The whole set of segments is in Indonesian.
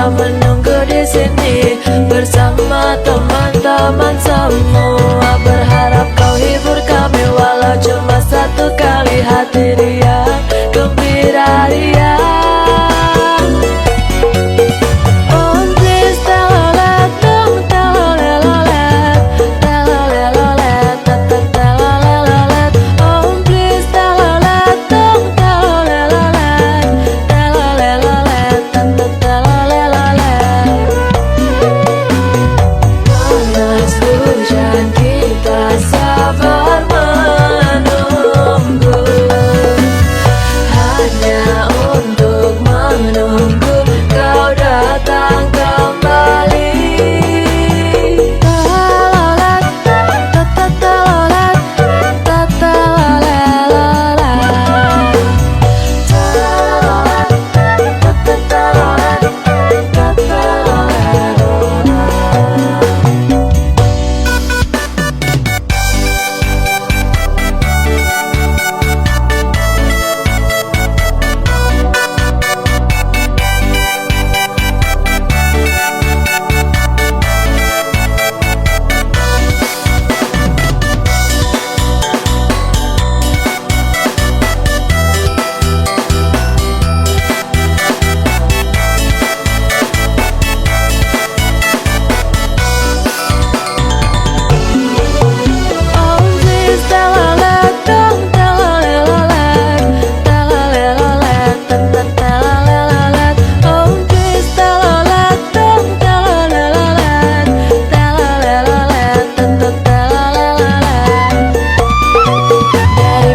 kita menunggu di sini bersama teman-teman semua. Berharap kau hibur kami walau cuma satu kali. Hati riang, gembira riang.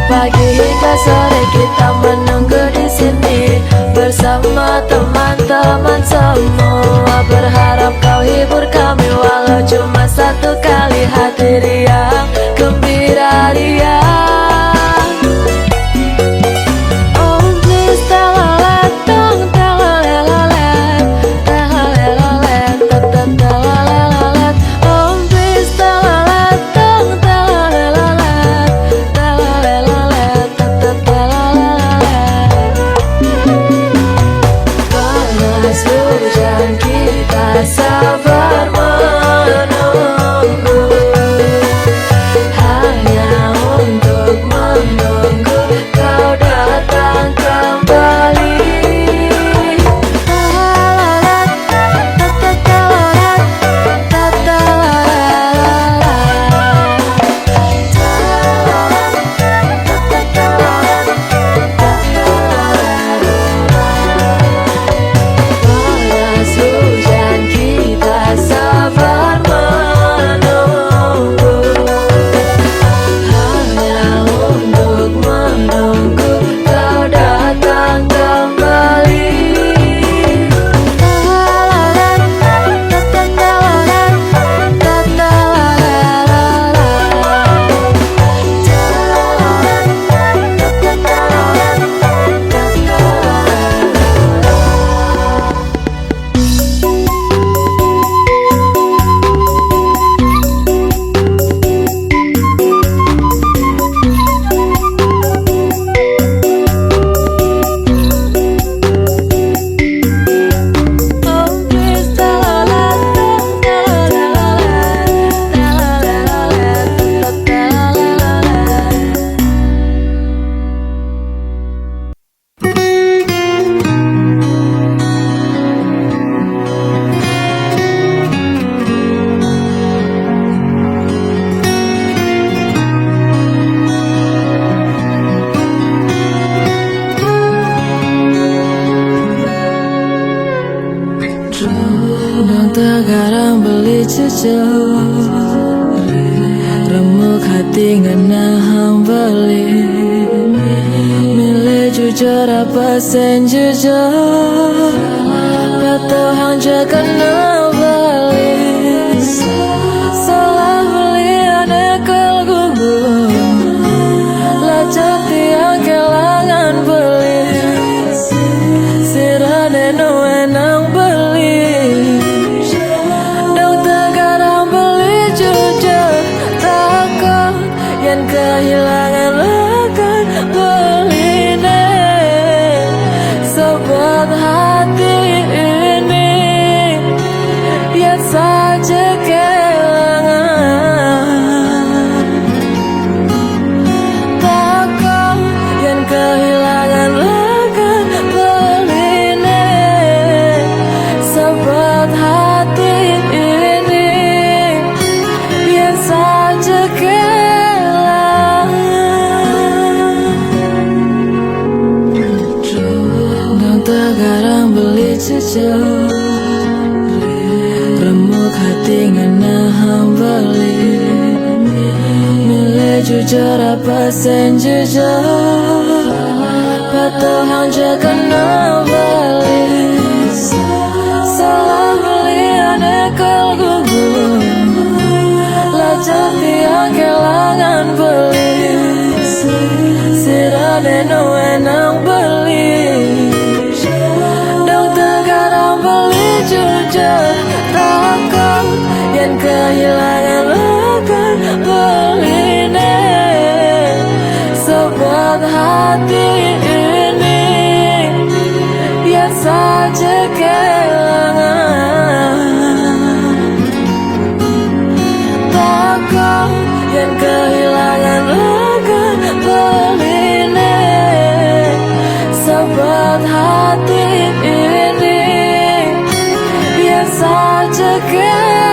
Pagi hingga sore kita menunggu di sini bersama teman-teman semua. Berharap kau hibur kami walau cuma satu kali. Hati riang, gembira riang. Sabar menunggu, hanya untuk menunggu kau datang kembali. Sekarang beli cucuk remuk hati ngenahang beli milih jujur apa sen jujur Patuhang jaga na beli salah beli anekal gugur lacak tiang kelangan beli sirane no enang beli kehilangan lekan beline sobat hati ini. untuk hati ngenah beli. Milih jujur apa sen jujur, patuhan jaga beli. Salah beli anekal gugur, lajak tiang kelangan beli. Sirane no enang beli, dong tegarang beli jujur. Takut yang kehilangan akan beli ne. Sobat hati ini biar saja kehilangan. Takut yang kehilangan akan beli ne. Sobat hati ini biar saja kehilangan.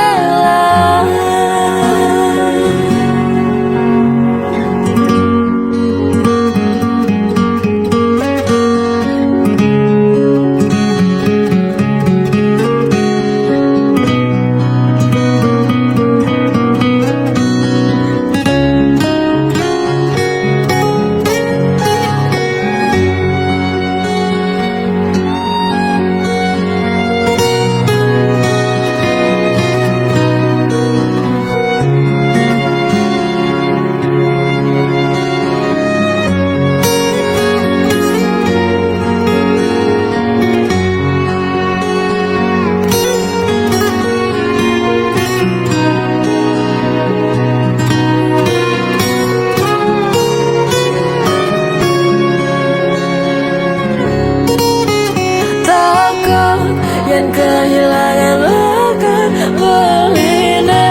Yang kehilangan akan beli ne.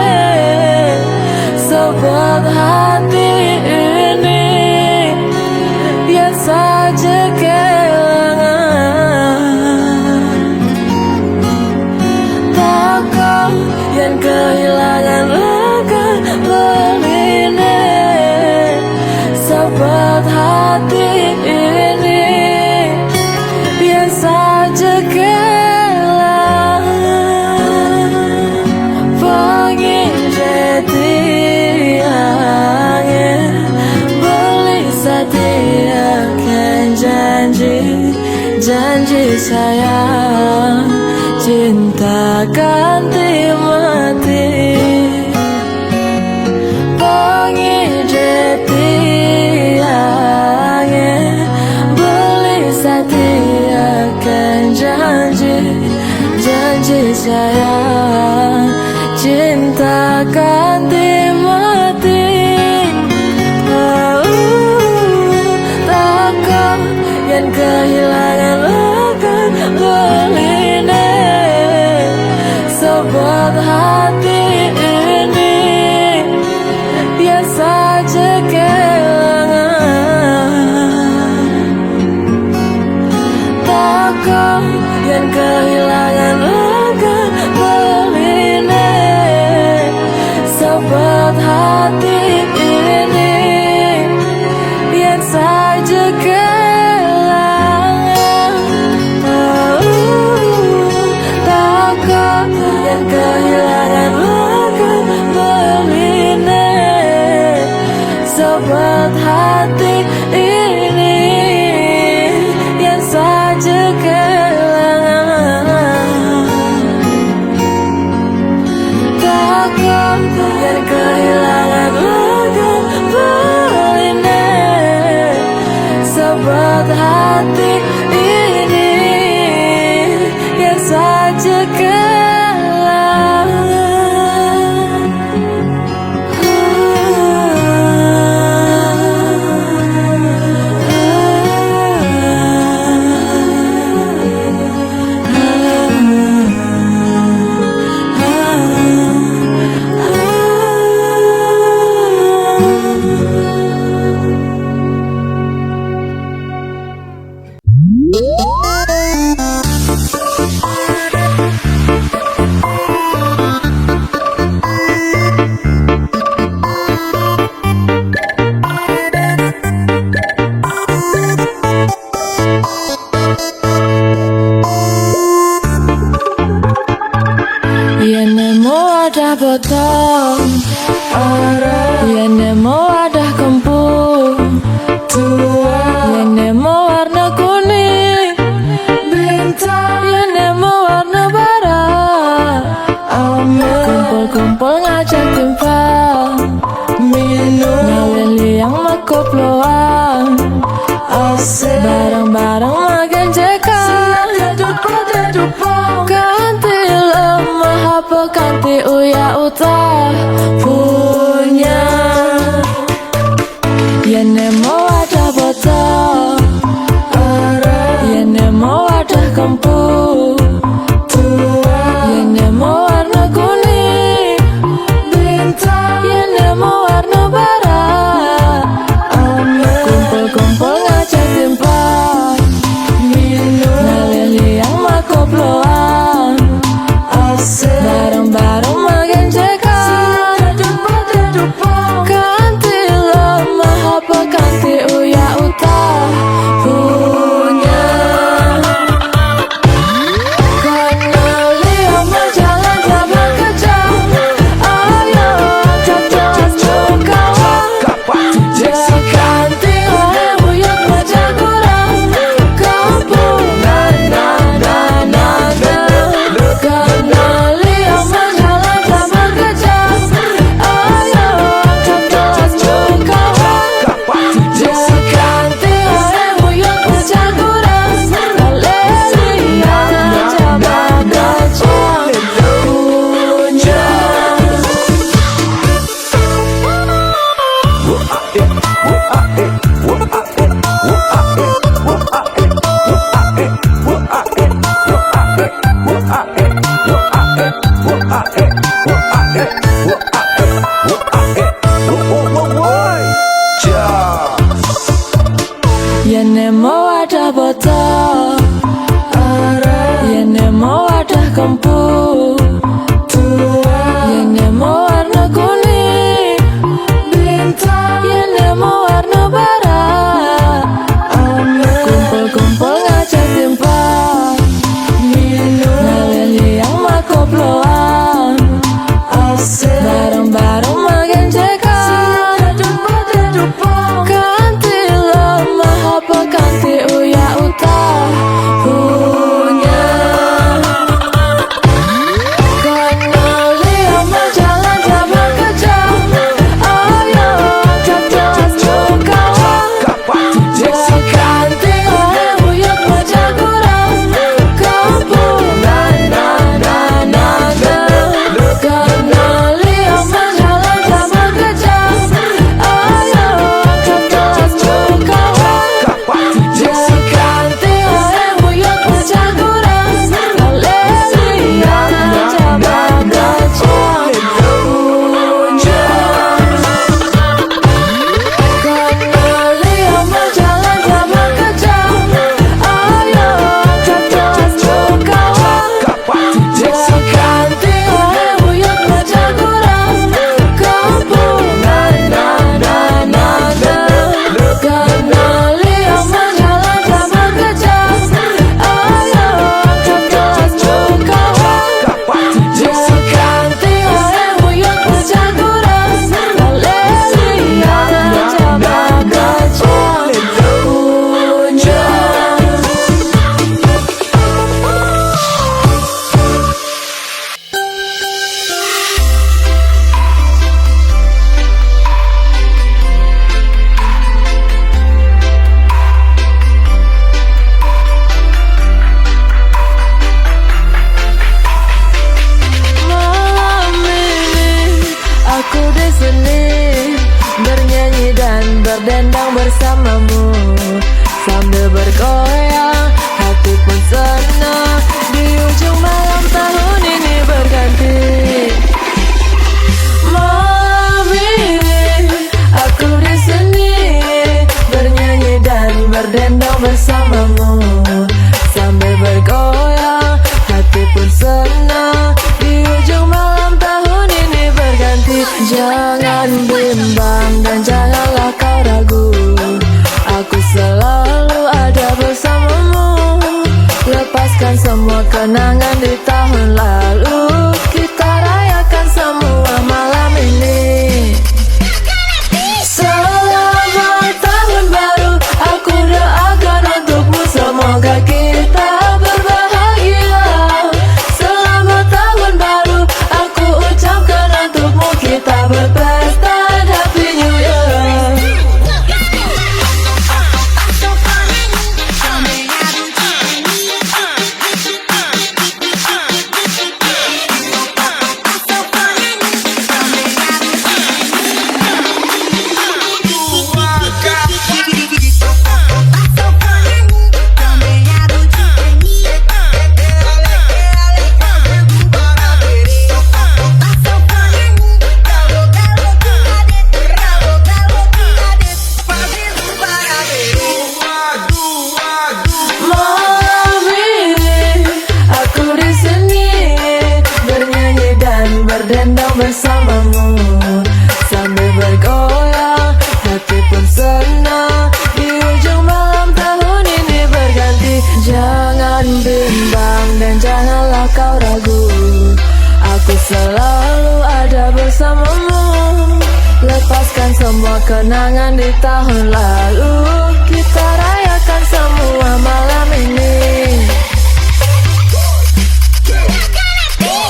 Sobat hati ini biar saja kehilangan. Takut yang kehilangan akan beli ne. Sobat hati ini biar saja kehilangan. Janji sayang, cinta ganti mati. Pengijeti angin, beli setiakan janji. Janji sayang, cinta ganti mati. Takut yang kehilangan akan beli ne. Sobat hati ini biar saja kehilangan. Takut yang kehilangan akan beli ne. Sobat hati ini biar saja kehilangan. Yang kehilangan akan beli ne. Sobat hati ini yang saja kehilangan. Takut yang kehilangan akan beli ne. Sobat hati ini yang saja kehilangan. wadah botol, yen nemu wadah kempul, yen nemu warna kuning bintang, yen nemu warna bara, kumpul-kumpul ngajak timpal, minum ngalili yang makoploan, bareng-bareng makan jekan, ganti lemah apa ganti uya utah punya, yen nemu wadah botol, yen nemu wadah kempul, yen nemu warna kuning bintang, yen nemu warna bara, kumpul-kumpul ngajak timpal, minum ngalili yang makoploan, bareng-bareng makan jekan, ganti lemah apa ganti uya utah punya, kenali sama jalan sama kejam, ayo cocok kawan, ganti oleh buyut macam kurang, kampung kenali sama jalan sama kejam, ayo cocok kawan, ganti oleh buyut macam kurang, kaleli yang coba kacang punya. Yen nemu wadah botol, yen nemu wadah kempul, yen nemu warna kuning bintang, yen nemu warna bara, kumpul-kumpul ngajak timpal, minum ngalili yang makoploan, bareng-bareng makan jekan, ganti lemah apa ganti uya utah punya, kenali sama jalan sama kejam, ayo cocok kawan, ganti oleh buyut macam kurang, kampung kenali sama jalan sama kejam, ayo cocok kawan, ganti oleh buyut macam kurang, kaleli yang coba kacang punya, kenali sama jalan sama kejam, ayo cocok kawan, ganti oleh buyut macam kurang, kampung kenali sama jalan sama kejam, ayo cocok kawan, ganti oleh buyut macam kurang, kaleli yang coba kacang punya. Malam ini aku di sini bernyanyi dan berdendang bersamamu, sambil bergoyang hati pun senang, di ujung malam tahun ini berganti. Malam ini aku di sini bernyanyi dan berdendang bersamamu, sambil bergoyang hati pun senang, di ujung malam tahun ini berganti. Jangan bimbang dan janganlah kau ragu, aku selalu ada bersama. bersamamu. Sambil bergoyang, hati pun senang. Di ujung malam tahun ini berganti. Jangan bimbang dan janganlah kau ragu, aku selalu ada bersamamu. Lepaskan semua kenangan di tahun lalu, kita rayakan semua malam ini.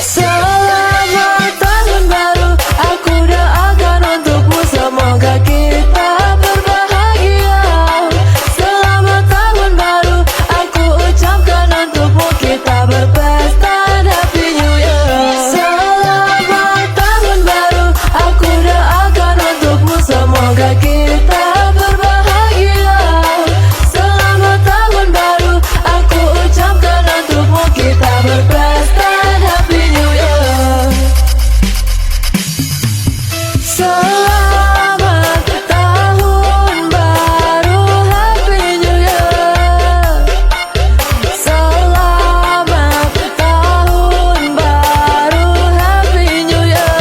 Selamat tahun baru, aku doakan untukmu, semoga kita berbahagia. Selamat tahun baru, aku ucapkan untukmu, kita berpesta Happy New Year. Selamat tahun baru, aku doakan untukmu, semoga kita berbahagia. Selamat tahun baru, aku ucapkan untukmu, kita berpesta Happy New Year. Selamat tahun baru, Happy New Year. Selamat tahun baru, Happy New Year.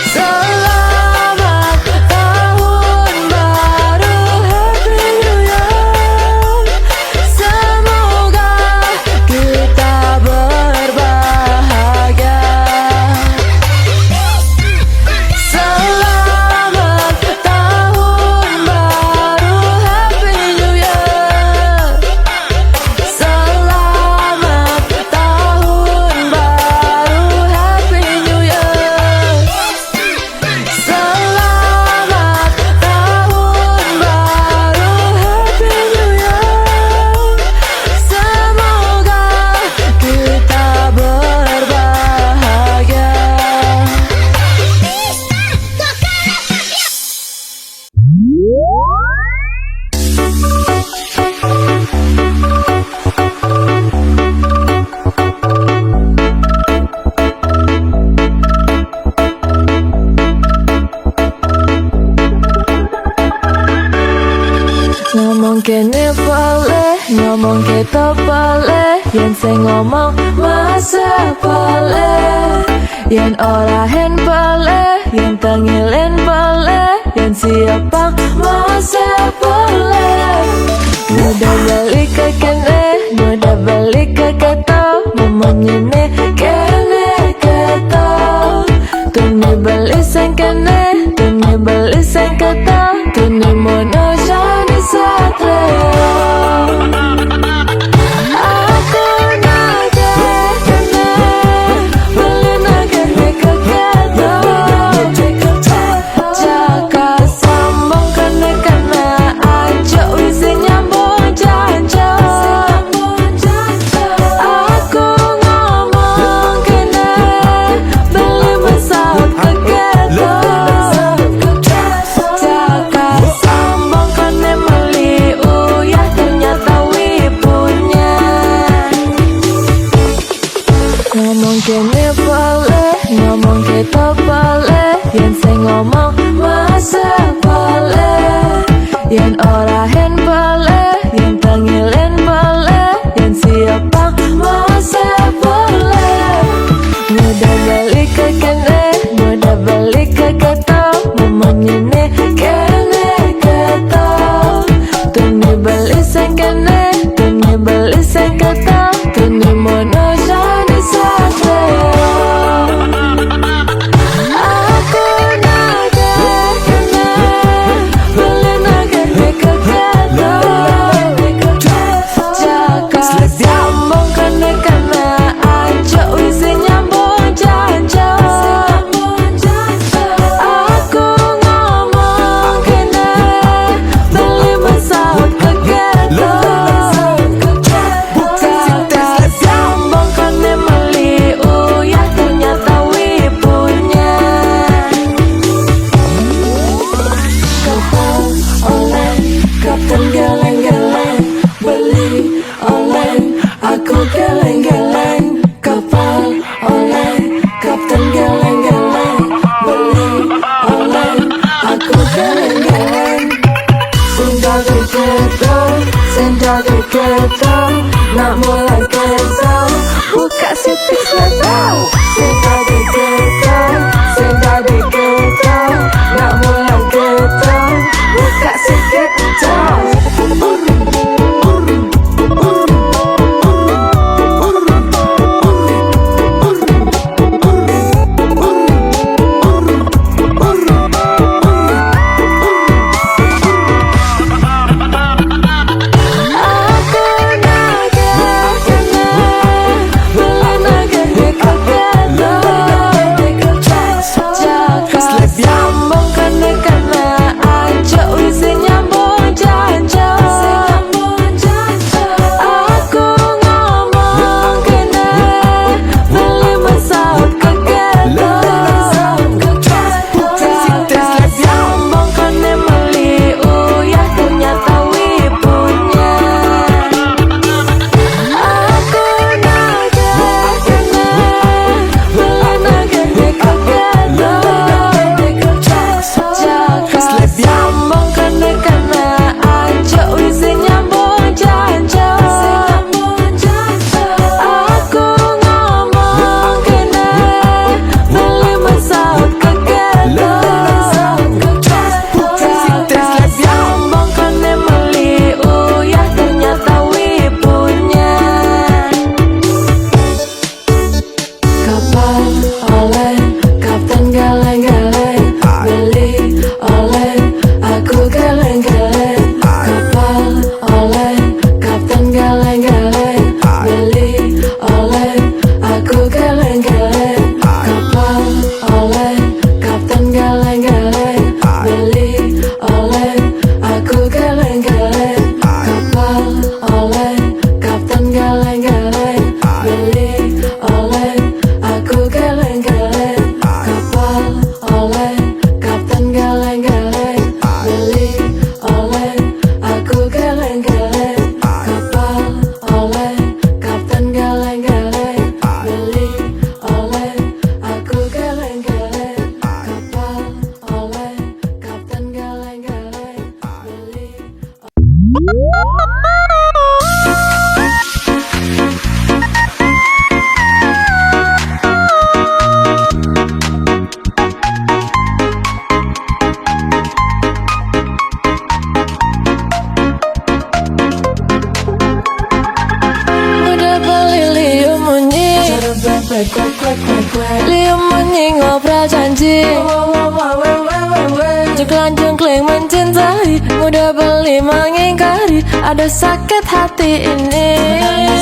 Selamat tahun baru, Happy New Year. Semoga kita berbahagia. Selamat tahun baru, Happy New Year. Selamat tahun baru, Happy New Year. Selamat tahun baru, Happy New Year. Semoga kita berbahagia. Ngomong kene boleh, ngomong kita boleh, yen sing ngomong masa boleh, yen ora hen boleh, yen tengilen boleh, yen siapa masa boleh. Mudah balik ke kene, mudah balik ke kata, memenyene kene kata. Tuni balik sing kene, tuni balik sing kata, tuni mono jani satria. Aku nage kene, beli nage ke kata. Jaga sambung kene kene, aja wisi nyambung janjo. Aku ngomong kene, beli besar ke kata. Jaga sambung kene meli uyah, ternyata wibunya. Ngomong kene boleh, ngomong kita boleh, yen sing ngomong masa boleh, yen ora hen boleh, yen tengilen boleh, yen siapa masa boleh. Mudah balik ke kene, mudah balik ke kata, memenyene kene kata. Tuni balik sing kene, tuni balik sing kata, tuni mono jani satria. oleh Kapten geleng-geleng, beli oleh aku geleng-geleng. Kapal oleh Kapten geleng-geleng, beli oleh aku geleng-geleng. Kapal oleh Kapten geleng-geleng, beli oleh aku geleng-geleng. Kapal oleh Kapten geleng-geleng, beli oleh aku geleng-geleng. Kapal oleh Kapten geleng-geleng, beli oleh aku geleng-geleng. Kapal oleh Kapten geleng-geleng, beli oleh aku geleng-geleng. Kapal oleh Kapten geleng-geleng, beli. Udah beli liu munyi, liu munyi ngobrol janji, jengklang-jengkling mencintai. Udah beli mengingkari, ada sakit hati ini.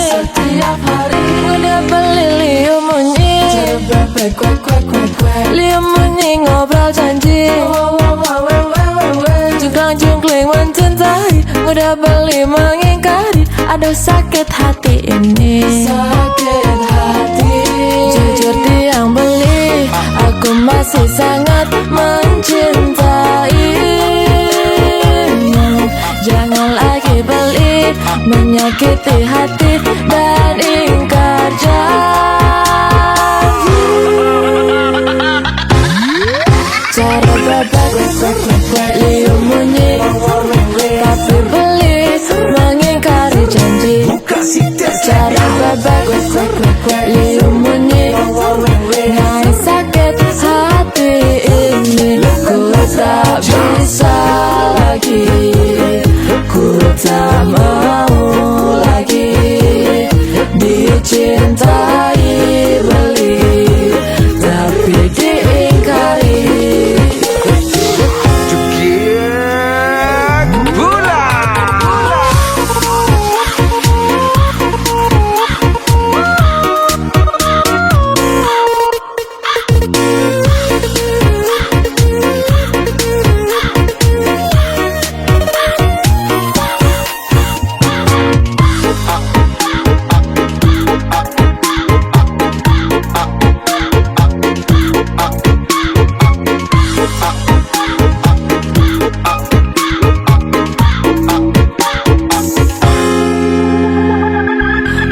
Setiap hari udah beli liu munyi, liu munyi ngobrol janji, jengklang-jengkling mencintai. Udah beli mengingkari, ada sakit hati ini. Sakit hati, jujur tiang beli, aku masih sangat mencintaimu. Jangan lagi beli, menyakiti hati dan ingkar janji. Cara bebek liu munyi, tapi beli mengingkari janji. Cara bebek liu munyi, nyai sakit hati ini. Ku tak bisa lagi, ku tak mau lagi dicintai beli, tapi diingkari.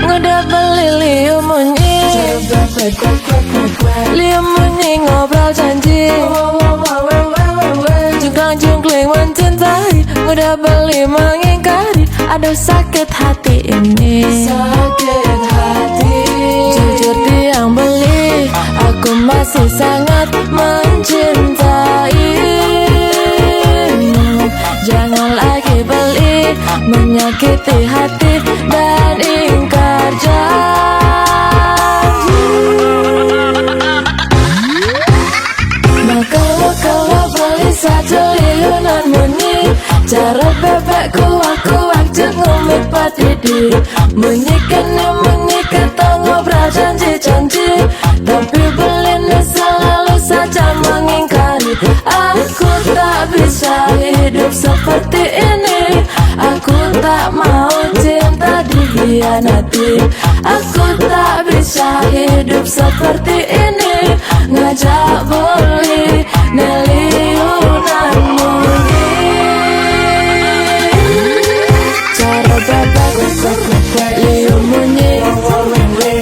Udah beli liu munyi, liu munyi ngobrol janji, jengklang-jengkling mencintai. Udah beli mengingkari, aduh sakit hati ini. Sakit hati, jujur tiang beli, aku masih sangat mencintaimu. Jangan lagi beli, menyakiti hati dan ingkar janji. Maka kalau beli satu liunan munyi, cara bebekku aku ajak ngomit patidi. Menyikan ngobrol janji-janji, tapi beli selalu saja mengingkari. Aku tak bisa hidup seperti ini, aku tak mau cinta dikhianati. Aku tak bisa hidup seperti ini, ngajak beli neliunan munyi. Cara bebek liu munyi,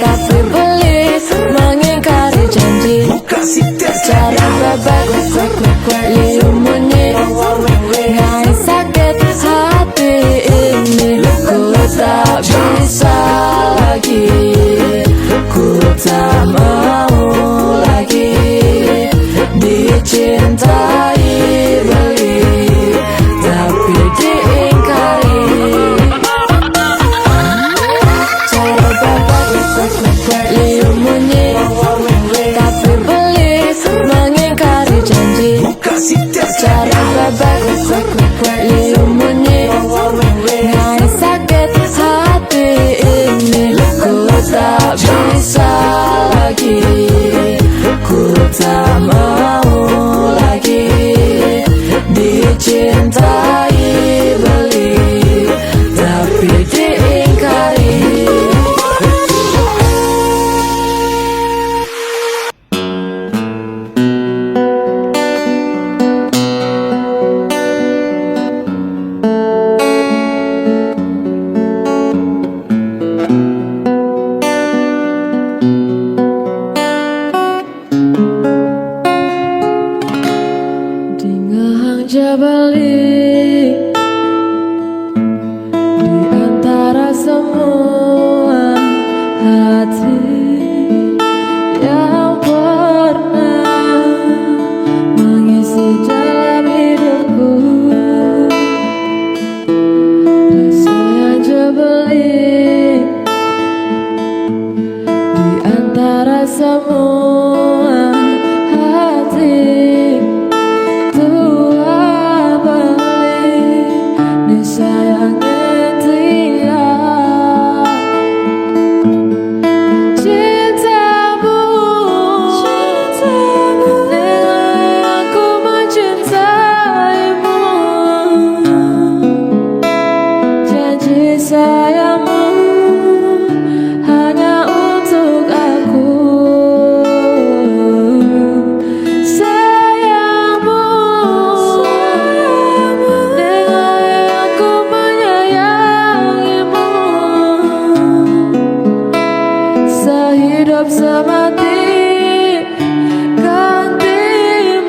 tapi beli mengingkari janji. Cara bebek liu munyi, nyai sakit hati ini. Ku tak bisa lagi, ku tak mau lagi dicintai beli, tapi diingkari. Cara bebek liu munyi, tapi semua hati tua beli disayangin dia. Cintamu nilai aku mencintaimu, janji sayangmu hanya untuk aku. Sayangmu nilai aku menyayangimu, sehidup semati ganti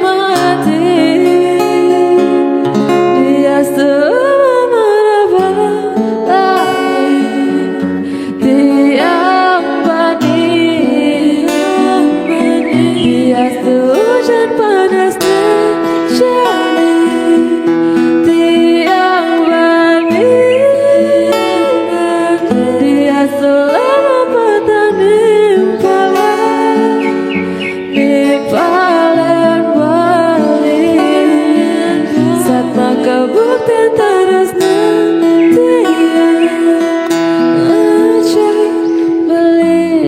mati. Dia semua lain tiang bani. Dia hujan panas terjadi tiang bani. Dia selama petang nimpalen balik saat maka bukti terus nanti aja beli.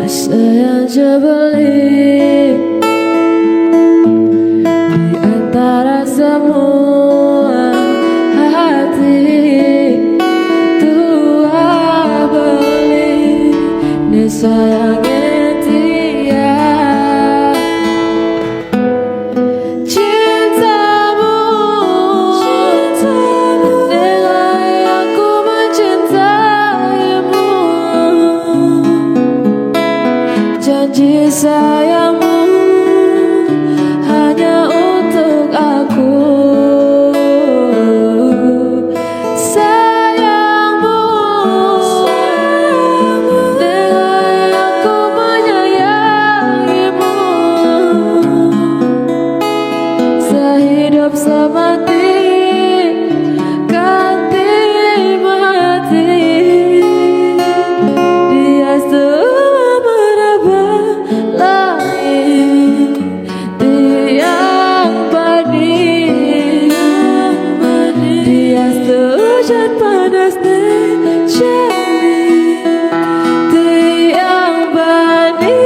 Rasa yang jebeli di antara semua hati tua beli disayangin dia. Cintamu nilai aku mencintaimu, janji sayangmu hanya untuk aku. Sayangmu nilai aku menyayangimu, sehidup semati ganti mati. Dia semua lain tiang bani. Dia hujan panas terjadi tiang bani.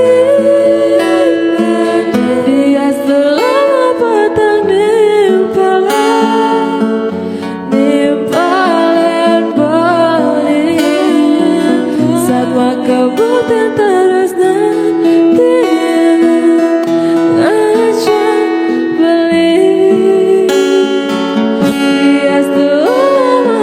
Dia selama petang nimpalen balik saat maka bukti terus nanti aja beli. Dia selama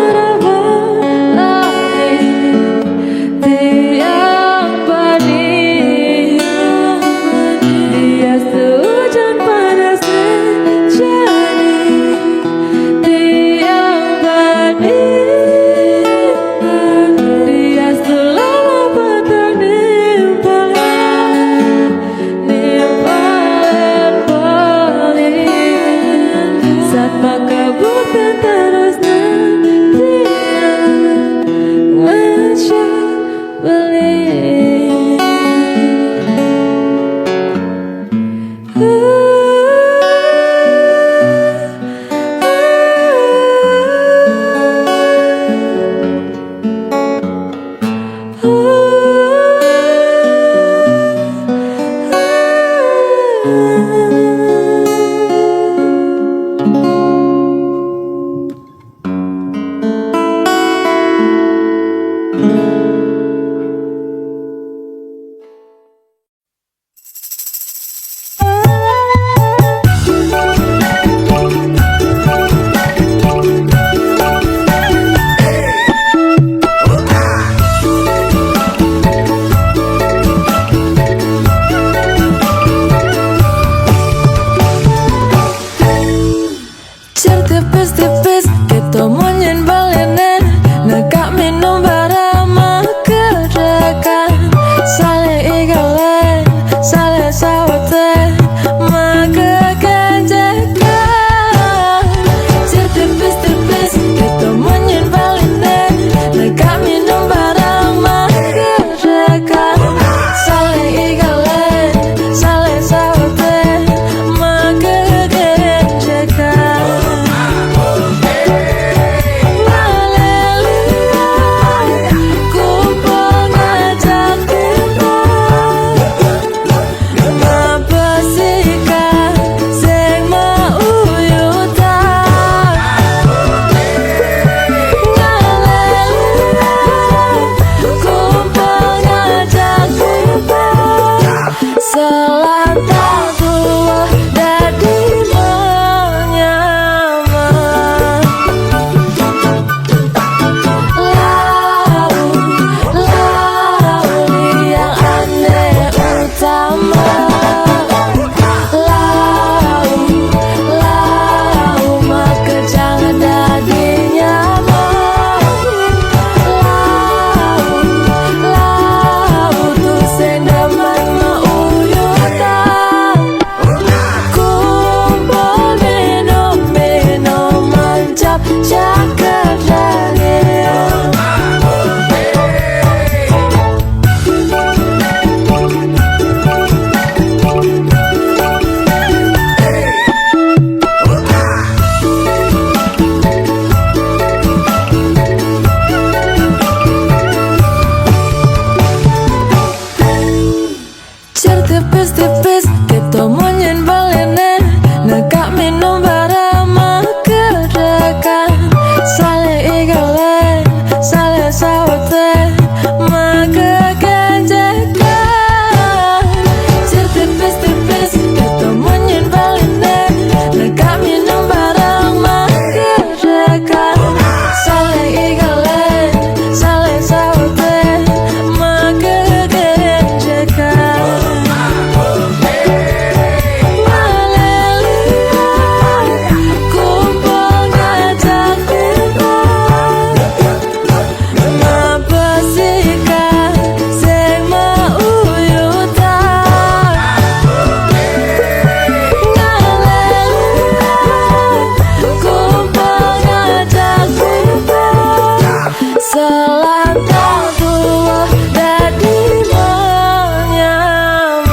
selantang tua dadi menyaman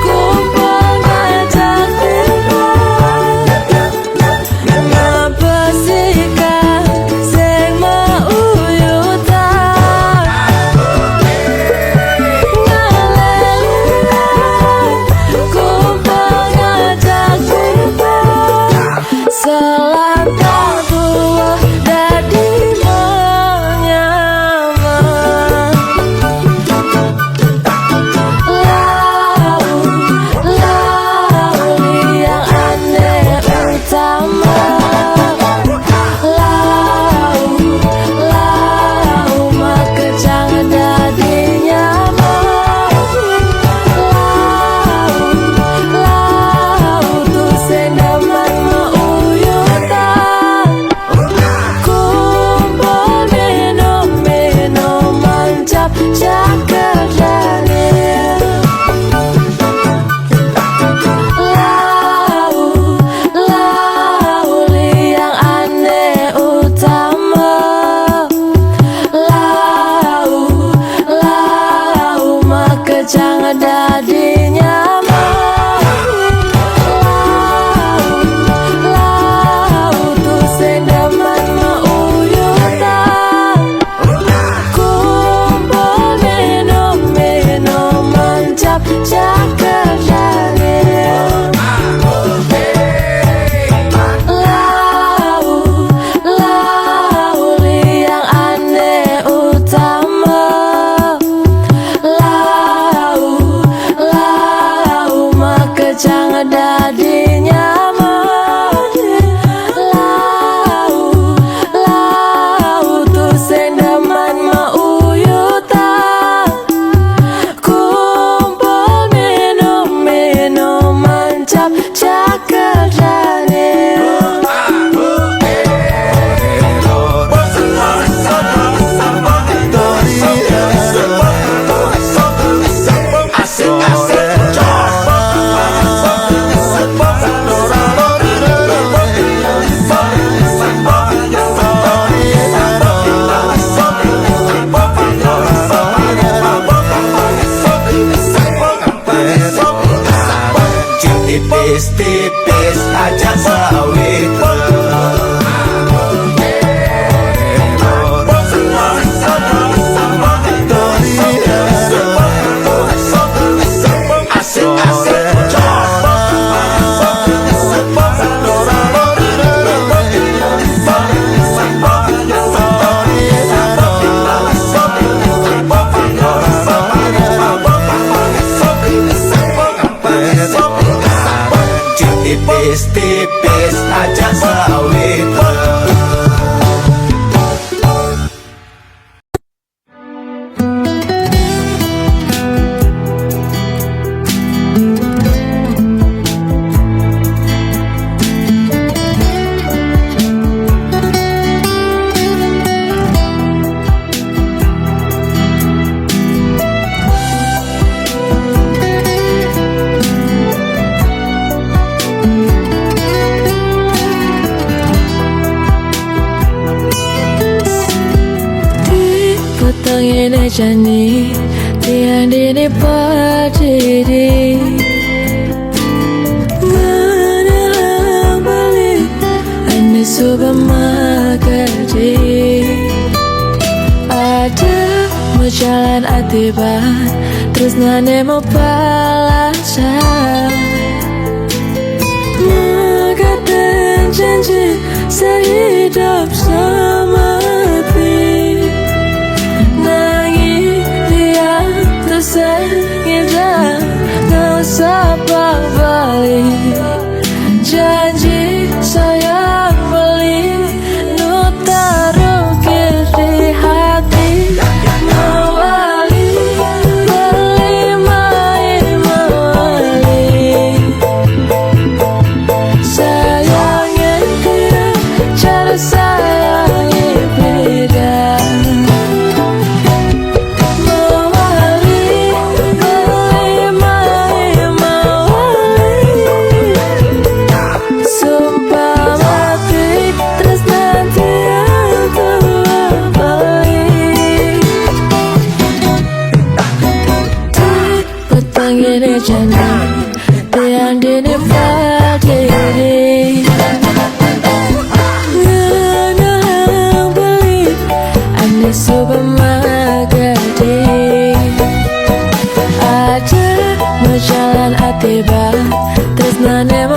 kumpul ngajak ngabesikan sing mauyutan kumpul ngajak selantang tua dadi menyaman lau yang aneh utama lau maka jangan dadi nyaman lau tuh sendaman mauyutan kumpul minum-minuman cap cakadane lau yang aneh utama lau maka jangan dadi nyaman lau tuh sendaman mauyutan kumpul minum-minuman cap cakadane lau yang aneh utama lau maka jangan dadi nyaman lau tuh sendaman mauyutan kumpul minum-minuman cap cakadane tipis-tipis aja sawit tipis-tipis aja sawit Tangine jani tiang dini berdiri mana balik ane suka makadi ada mau jalan atiban terus nane mau balasan mengatakan janji sehidup semati sengida tak sabar balik janji sayang beli nu taruh di hati mawali beli mawali sayangnya dia cara saya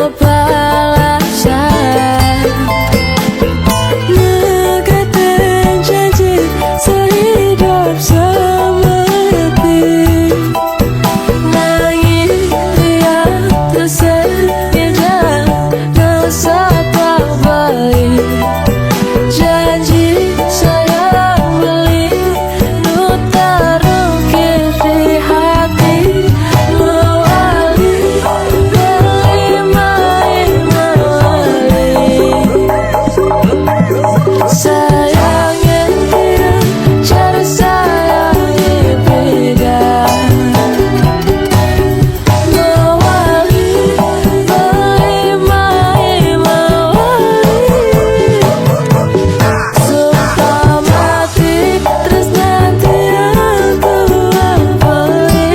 mau balasan. Negatin janji sehidup semati. Nangis dia tersenyum gak usah balik. Janji sayang beli nu terukir di hati. Mewali beli main mewali. Sayang yang tidak cara sayangi beda. Mewali beli main mewali. Sumpah mati terus nanti aku beli.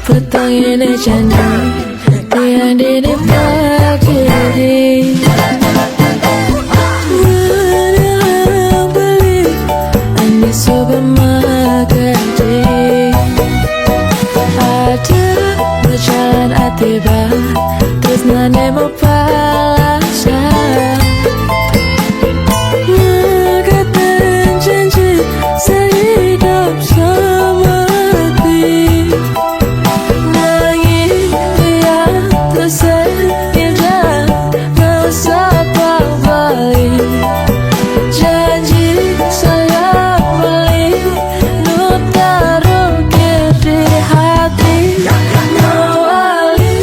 Petang ini janji tiang dinikmati. Mana beli ani supermarket. Ada berjalan atiba terus nane mau balasan. Negatin janji sehidup semati. Nangis dia tersenyum gak usah balik. Janji sayang beli nu terukir di hati. Mewali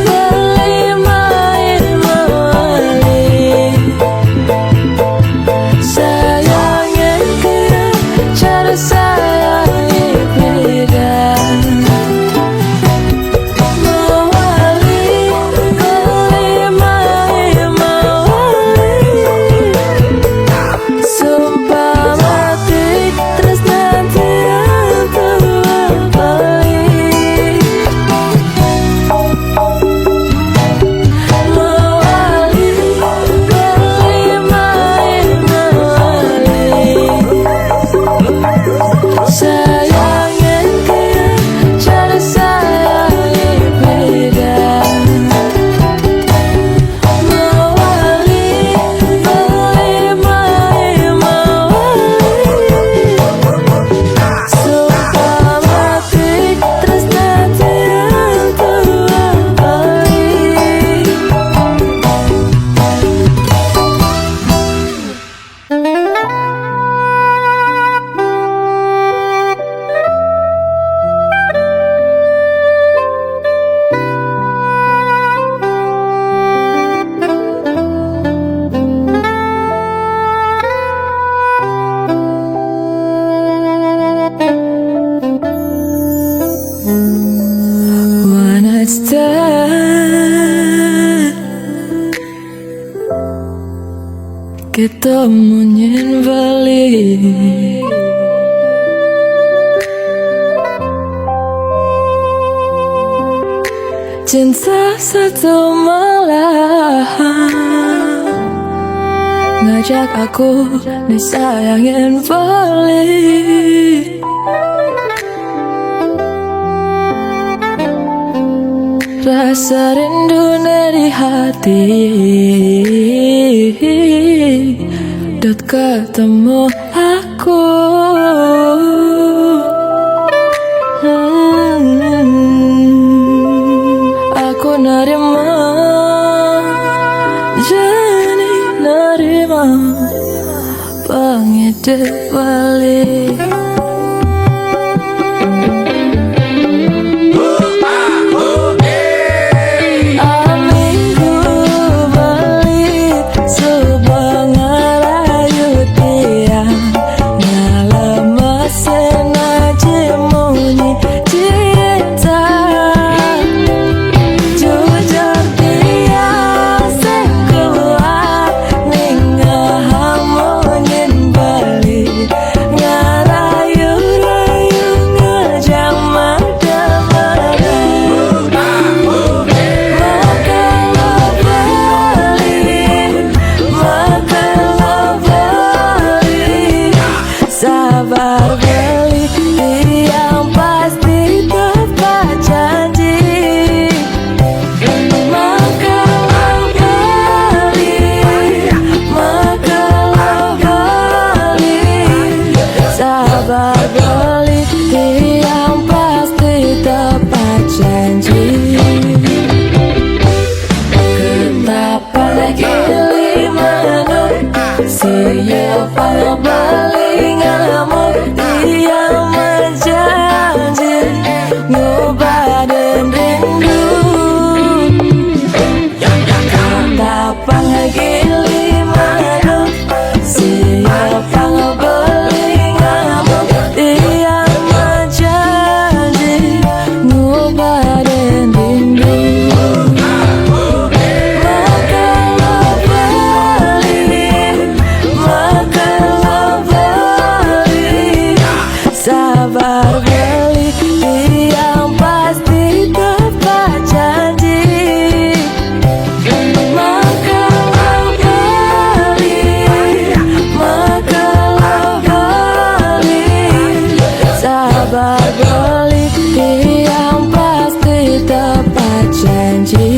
beli main mewali. Sayang yang tidak cara sayangi beda. Mewali beli main mewali. Sumpah mati terus nanti aku beli. Mewali beli main mewali. Sayang yang tidak cara sayangi beda. Mewali beli main mewali. Sumpah mati terus nanti aku beli. One night stand, kita munyin balik. Cinta satu malam ngajak aku disayangin balik. Rasa rindu dari hati dot ketemu aku. Aku nerima, jadi nerima penghidup balik. Aminggu balik sebuah ngarayu tiang ngalah masih sabar beli, yang pasti tepat janji. Makalah beli, sabar beli, yang pasti tepat janji.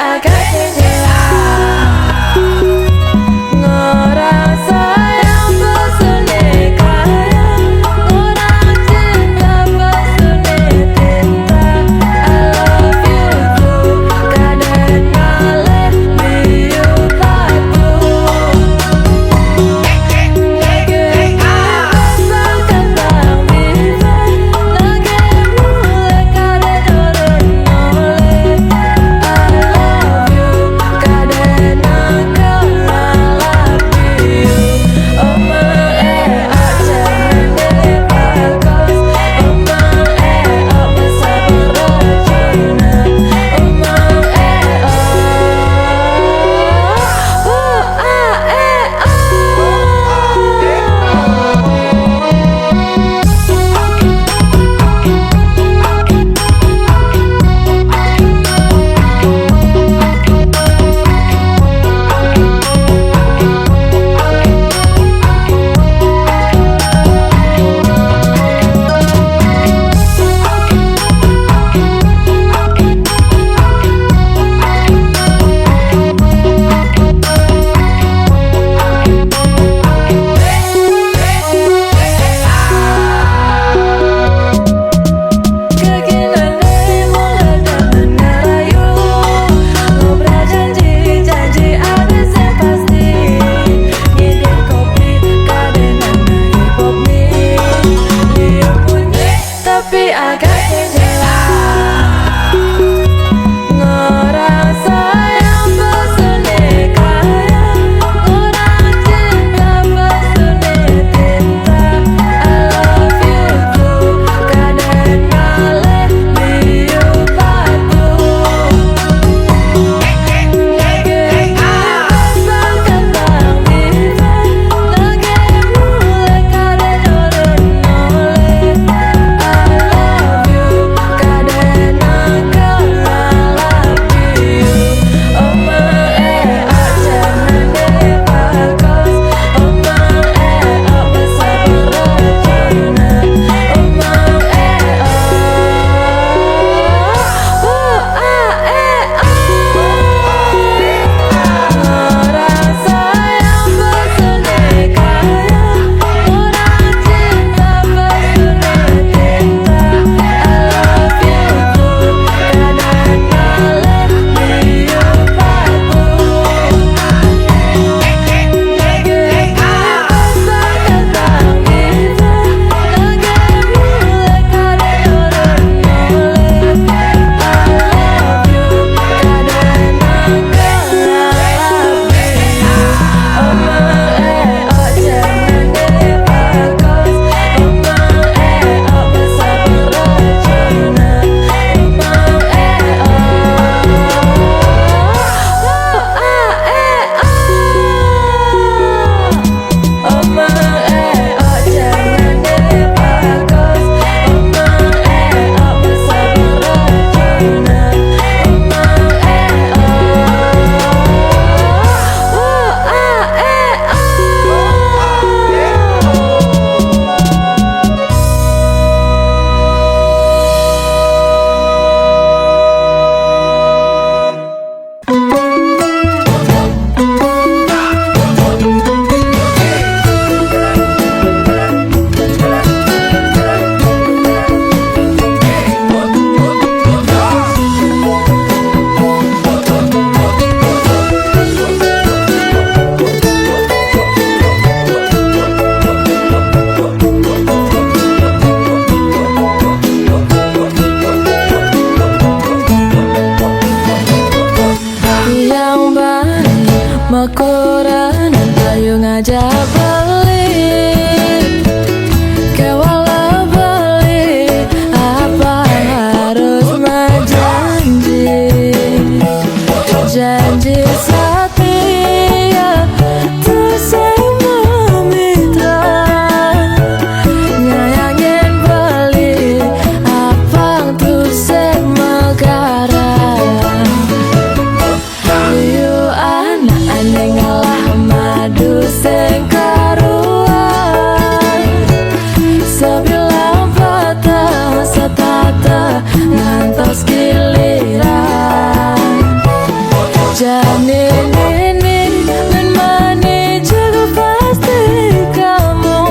agak jelas orang sayang pesone kaya orang cinta pesone tinta I love you too kadena let me you padu lagi pesan kembang bimbang lagi mulai kade dorong noleh I love you kadena kau lalapi you Oma aja mendele bagus Oma bisa berjana Oma tapi agak jelas orang sayang pesone kaya orang cinta pesone tinta I love you too kadena let me you padu lagi pesan kembang bimbang lagi mulai kade dorong noleh I love you kadena kau lalapi you Oma aja mendele bagus Oma bisa berjana Oma orang sayang pesone kaya orang cinta pesone tinta I love you too kadena let me you padu lagi pesan kembang bimbang lagi mulai kade dorong noleh I love you kadena kau lalapi you Oma aja mendele bagus Oma bisa berjana Oma aja mendele bagus Oma bisa berjana yang baik makuran ayo ngajak balik kewala balik apa harus janji janji setia tersama mitra nyayangin balik apa tuh semegara you anak aneh ngalah madu sing karuan sebilang patah setata ngantos giliran Janinin menemani juga pasti kamu.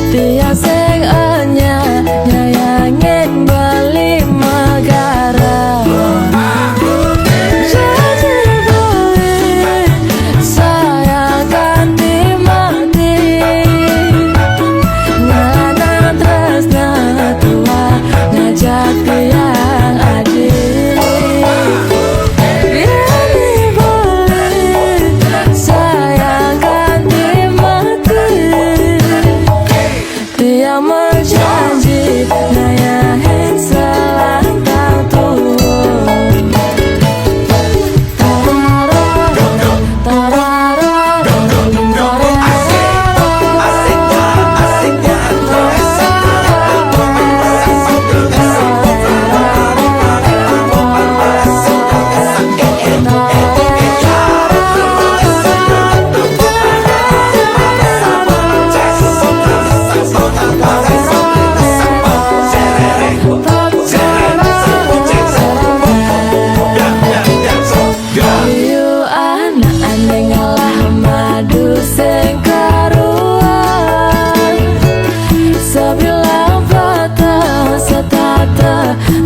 Tiang sing anyar nyayangin bali negara. Janji boleh sayang ganti mati. Nana tresna tua ngajak tiang adil. Dia berjanji ngayahin selantang turun.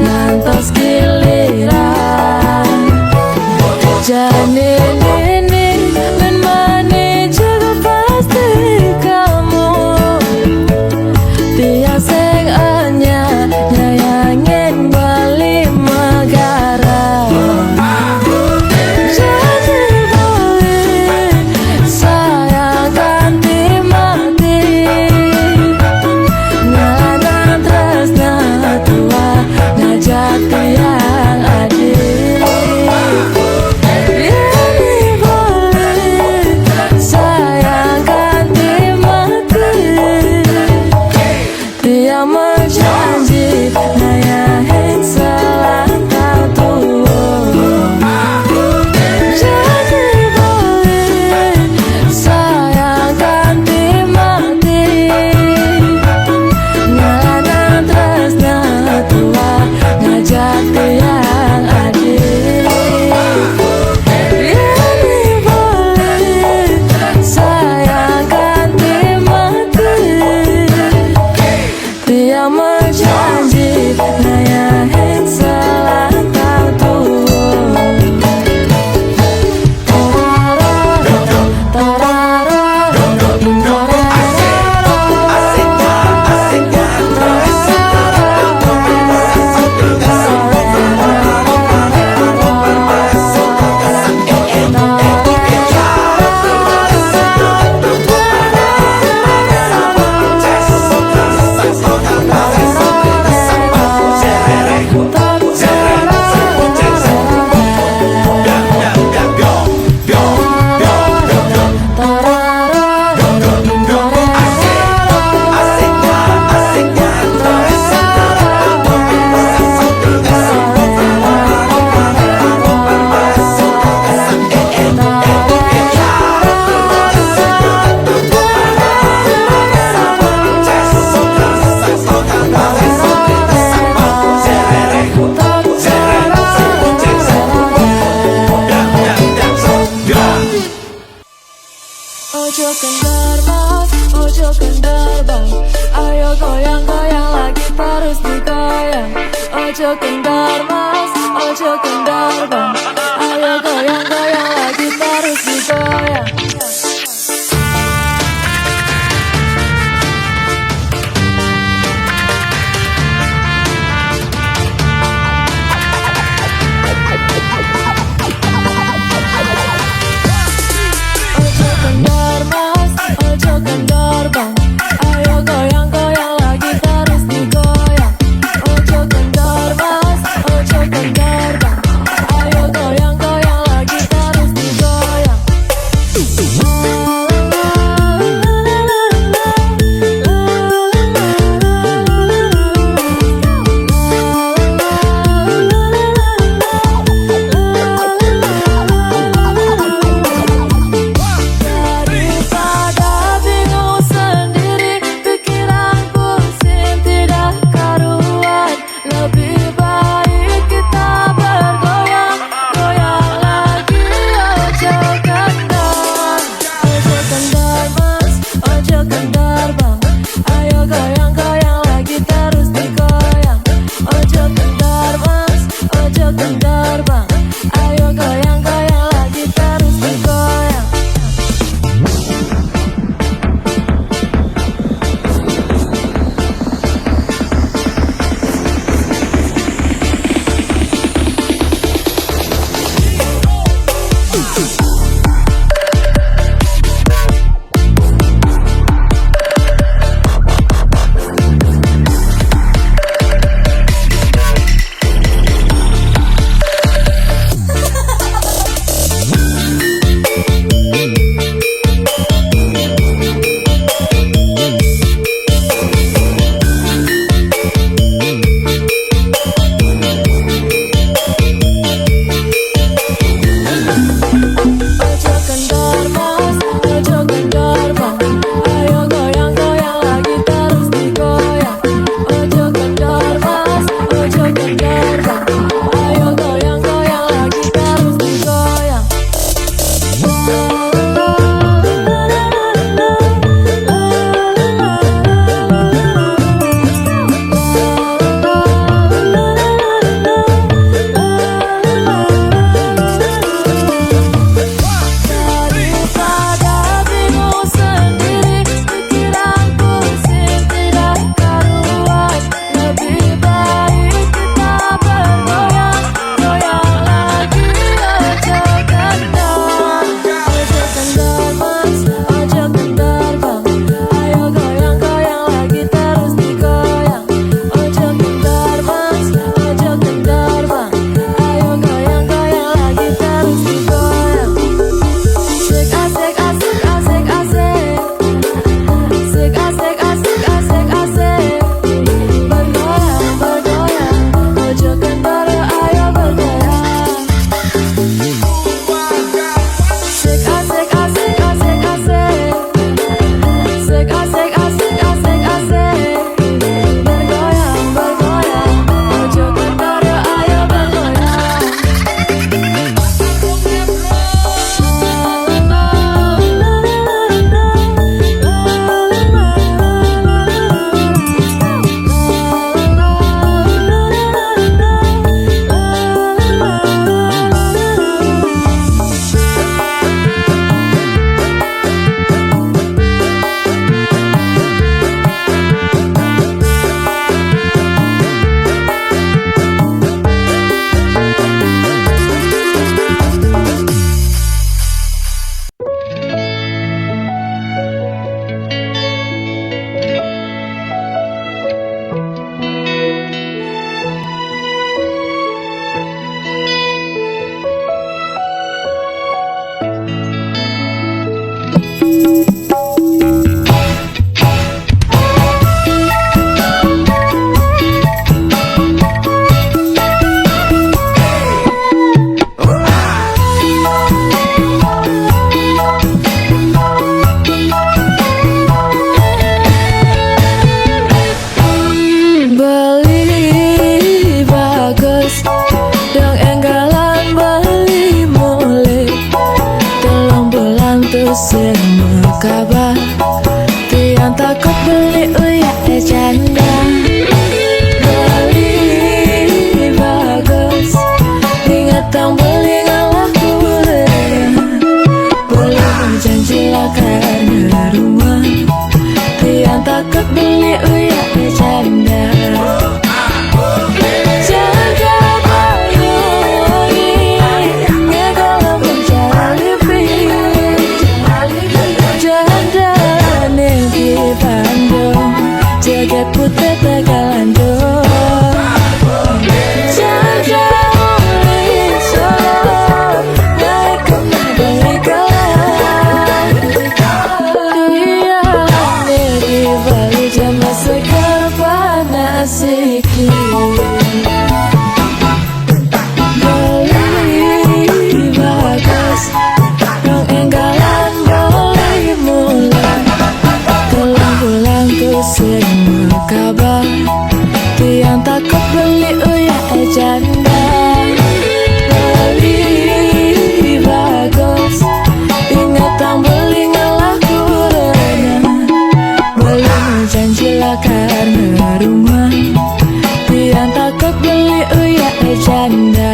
Ngantos giliran Janin ini menemani juga pasti kamu. Tiang sing anyar nyayangin bali negara. Janji boleh sayang ganti mati. Nana tresna tua ngajak tiang adil. Ini boleh sayang ganti mati. Dia berjanji ngayahin selantang turun. Janji boleh sayang ganti mati. Nana tresna tua ngajak tiang adil. Ini boleh sayang ganti mati. Dia berjanji ngayahin selantang turun. Ojo kendor mas, ojo kendor bang. Ayo goyang-goyang lagi terus digoyang. Ojo kendor mas, ojo kendor bang. Ayo goyang-goyang lagi terus digoyang. Ojo kendor mas, ojo kendor bang. Ayo goyang-goyang lagi terus digoyang. Ojo kendor mas, ojo kendor bang. Ayo goyang kabar. Tiang takut beli uya janda. Beli bagus, ingat tang beli ngalah kurang. Belum janji lah karena rumah. Tiang takut beli uya janda. Jagat putih Tegalando, jaga uli Solo, naik ke Mandalika. Dia di Bali jama segar panas sikit. Beli bagus, dong enggalan boleh mulai. Pulang ku semua kabar. Tiang takut beli uya janda. Beli bagus, ingat tang beli ngalah kurang. Belum janji lah karena rumah. Tiang takut beli uya janda.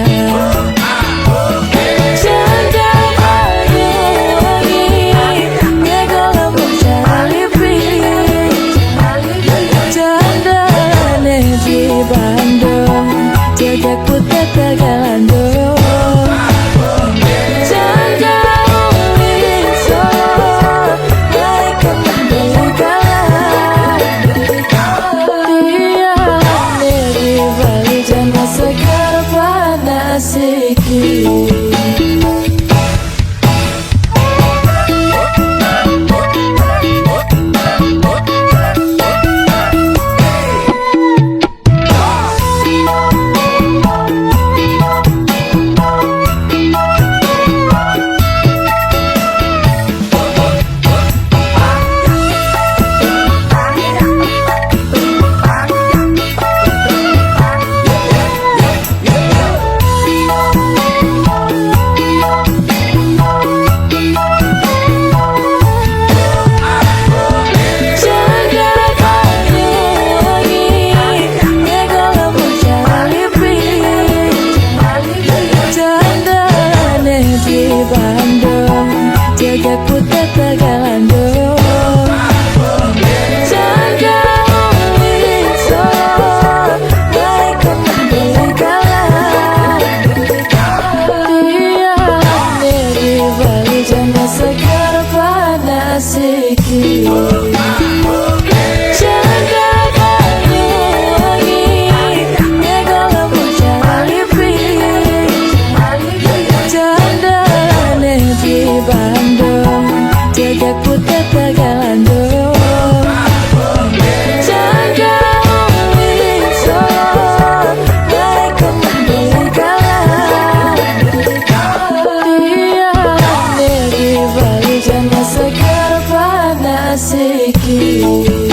Bandung, jagat putih Tegalando, jaga uli Solo, naik ke Mandalika. Dia di Bali jama segar panas sikit. Bandung, jagat putih Tegalando, jaga uli Solo, naik ke Mandalika. Dia di Bali jama segar panas sikit. Bandung, jagat putih Tegalando, jaga uli Solo, naik ke Mandalika. Dia di Bali jama segar panas sikit.